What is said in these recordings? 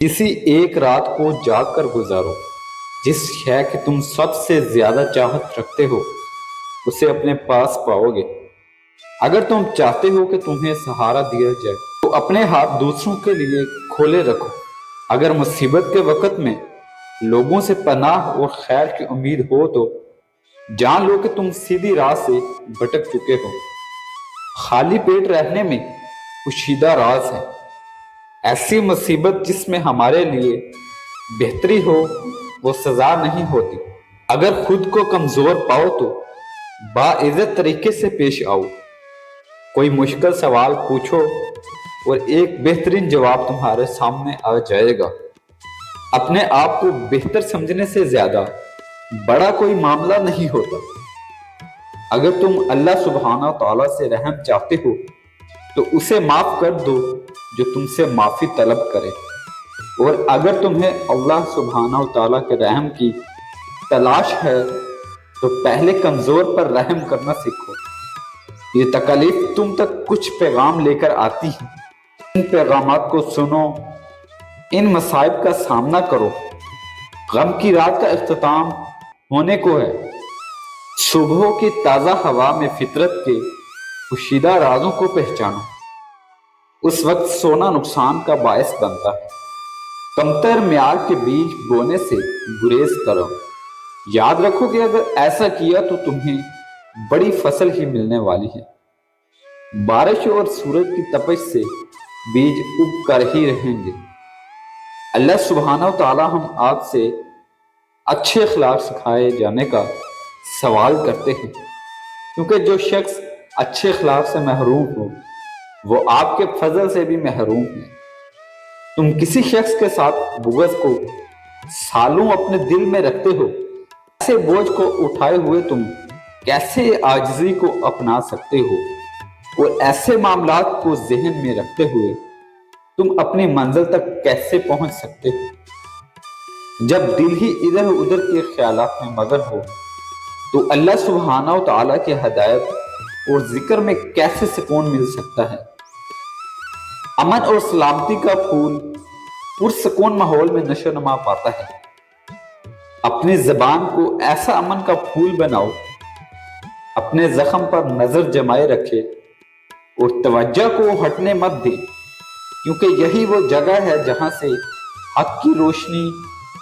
किसी एक रात को जाग कर गुजारो। जिस शय की तुम सबसे ज्यादा चाहत रखते हो उसे अपने पास पाओगे। अगर तुम चाहते हो कि तुम्हें सहारा दिया जाए तो अपने हाथ दूसरों के लिए खोले रखो। अगर मुसीबत के वक्त में लोगों से पनाह और खैर की उम्मीद हो तो जान लो कि तुम सीधी राह से भटक चुके हो। खाली पेट रहने में पोशीदा राज है। ऐसी मुसीबत जिसमें हमारे लिए बेहतरी हो वो सजा नहीं होती। अगर खुद को कमजोर पाओ तो बाइज्जत तरीके से पेश आओ। कोई मुश्किल सवाल पूछो और एक बेहतरीन जवाब तुम्हारे सामने आ जाएगा। अपने आप को बेहतर समझने से ज्यादा बड़ा कोई मामला नहीं होता। अगर तुम अल्लाह सुब्हाना तआला से रहम चाहते हो तो उसे माफ कर दो जो तुमसे माफी तलब करे। और अगर तुम्हें अल्लाह सुब्हाना तआला के रहम की तलाश है तो पहले कमजोर पर रहम करना सीखो। ये तकलीफ तुम तक कुछ पैगाम लेकर आती है। इन पैगामात को सुनो, इन मसाइब का सामना करो। गम की रात का इख्तिताम होने को है। सुबह की ताज़ा हवा में फितरत के पोशीदा राजों को पहचानो। उस वक्त सोना नुकसान का बायस बनता है। कमतर म्यार के बीज बोने से गुरेज करो। याद रखो कि अगर ऐसा किया तो तुम्हें बड़ी फसल ही मिलने वाली है। बारिश और सूरज की तपिश से बीज उग कर ही रहेंगे। अल्लाह सुब्हाना तआला हम आपसे अच्छे अखलाक सिखाए जाने का सवाल करते हैं, क्योंकि जो शख्स अच्छे अखलाक से महरूम हो वो आपके फजल से भी महरूम है। तुम किसी शख्स के साथ बुग़्ज़ को सालों अपने दिल में रखते हो। ऐसे बोझ को उठाए हुए तुम कैसे आजिज़ी को अपना सकते हो और ऐसे मामलात को जहन में रखते हुए तुम अपनी मंजिल तक कैसे पहुंच सकते हो। जब दिल ही इधर उधर के ख्यालात में मगन हो तो अल्लाह सुब्हाना व तआला की हदायत और जिक्र में कैसे सुकून मिल सकता है। अमन और सलामती का फूल पुरसुकून माहौल में नशो नमा पाता है। अपनी जबान को ऐसा अमन का फूल बनाओ, अपने जख्म पर नजर जमाए रखे और तवज्जो को हटने मत दे, क्योंकि यही वो जगह है जहां से हक की रोशनी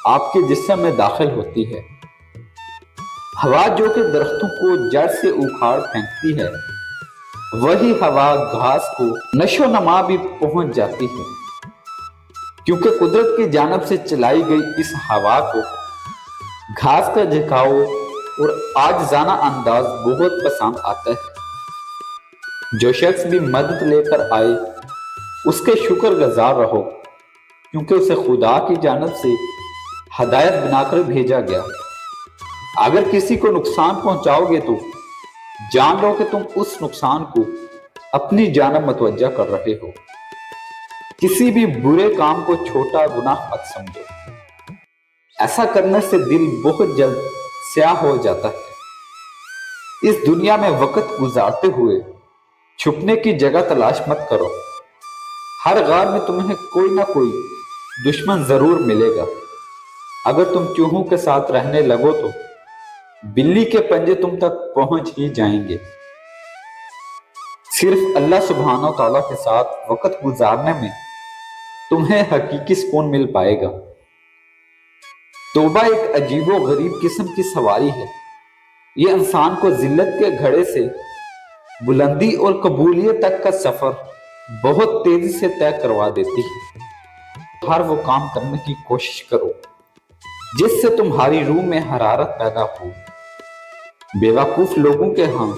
आपके जिस्म में दाखिल होती है। हवा जो कि दरख्तों को जड़ से उखाड़ फेंकती है, वही हवा घास को नशो नमा भी पहुंच जाती है, क्योंकि कुदरत की जानिब से चलाई गई इस हवा को घास का झुकाव और आजिज़ाना अंदाज बहुत पसंद आता है। जो शख्स भी मदद लेकर आए उसके शुक्रगुजार रहो, क्योंकि उसे खुदा की जानिब से हदायत बनाकर भेजा गया। अगर किसी को नुकसान पहुंचाओगे तो जान लो कि तुम उस नुकसान को अपनी जानिब मतवज्जा कर रहे हो। किसी भी बुरे काम को छोटा गुनाह मत समझो। ऐसा करने से दिल बहुत जल्द स्याह हो जाता है। इस दुनिया में वक्त गुजारते हुए छुपने की जगह तलाश मत करो। हर गार में तुम्हें कोई ना कोई दुश्मन जरूर मिलेगा। अगर तुम चूहों के साथ रहने लगो तो बिल्ली के पंजे तुम तक पहुंच ही जाएंगे। सिर्फ अल्लाह सुब्हाना तआला के साथ वक्त गुजारने में तुम्हें हकीकी सुकून मिल पाएगा। तौबा एक अजीबो गरीब किस्म की सवारी है। ये इंसान को जिल्लत के घड़े से बुलंदी और कबूलियत तक का सफर बहुत तेजी से तय करवा देती है। हर वो काम करने की कोशिश करो जिससे तुम्हारी रूह में हरारत पैदा हो। बेवकूफ लोगों के यहाँ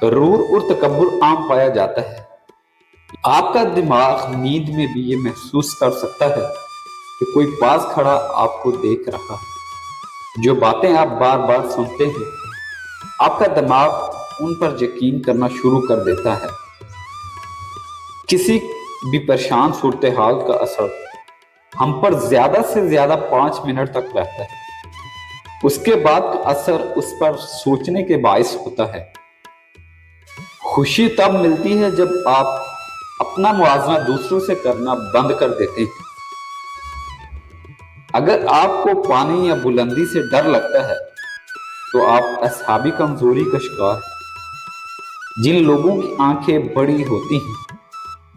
गरूर और तकब्बुर आम पाया जाता है। आपका दिमाग नींद में भी ये महसूस कर सकता है कि कोई पास खड़ा आपको देख रहा है। जो बातें आप बार बार सुनते हैं आपका दिमाग उन पर यकीन करना शुरू कर देता है। किसी भी परेशान सूरत हाल का असर हम पर ज्यादा से ज्यादा 5 मिनट तक रहता है। उसके बाद का असर उस पर सोचने के बायस होता है। खुशी तब मिलती है जब आप अपना मुआवजा दूसरों से करना बंद कर देते हैं। अगर आपको पानी या बुलंदी से डर लगता है तो आप असहाबी कमजोरी का शिकार हैं। जिन लोगों की आंखें बड़ी होती हैं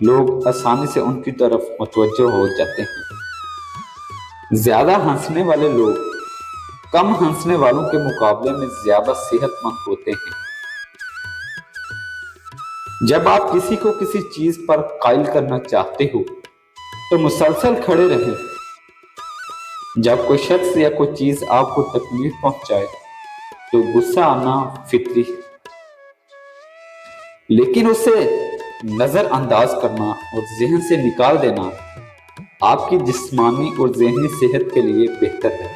लोग आसानी से उनकी तरफ मुतवज्जो हो जाते हैं। ज्यादा हंसने वाले लोग कम हंसने वालों के मुकाबले में ज्यादा सेहतमंद होते हैं। जब आप किसी को किसी चीज पर कायल करना चाहते हो तो मुसलसल खड़े रहें। जब कोई शख्स या कोई चीज आपको तकलीफ पहुंचाए तो गुस्सा आना फितरी है, लेकिन उसे नजरअंदाज करना और जहन से निकाल देना आपकी जिस्मानी और ज़हनी सेहत के लिए बेहतर है।